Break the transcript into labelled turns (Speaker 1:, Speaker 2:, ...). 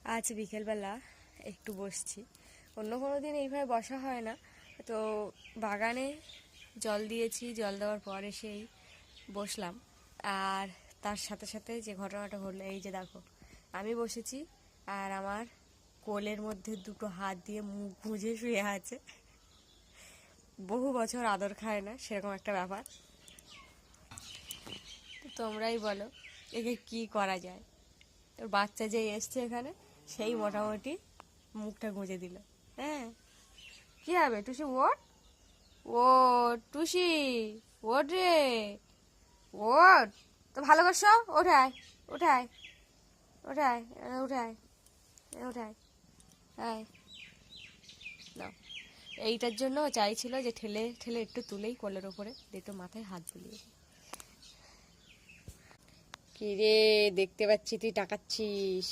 Speaker 1: আজ বিকেলবেলা একটু বসছি। অন্য কোনো দিন এইভাবে বসা হয় না। তো বাগানে জল দিয়েছি, জল দেওয়ার পর এসেই বসলাম। আর তার সাথে সাথে যে ঘটনাটা ঘটলো, এই যে দেখো, আমি বসেছি আর আমার কোলের মধ্যে দুটো হাত দিয়ে মুখ গুঁজে শুয়ে আছে। বহু বছর আদর খায় না, সেরকম একটা ব্যাপার। তো তোমরাই বলো একে কি করা যায়। তোর বাচ্চা যে এসছে এখানে, সেই মোটামুটি মুখটা গুঁজে দিল। হ্যাঁ, কি হবে টুসি? ওঠ, ও টুসি, ওঠ রে, ওঠ। তো ভালো করছো, ওঠায় ওঠায় ওঠায় ওঠায় ওঠায়। হ্যাঁ, নাও। এইটার জন্য ও চাইছিল যে ঠেলে ঠেলে একটু তুলেই কোলের ওপরে একটু মাথায় হাত বুলিয়ে। কি রে, দেখতে পাচ্ছি তুই টাকাচ্ছিস।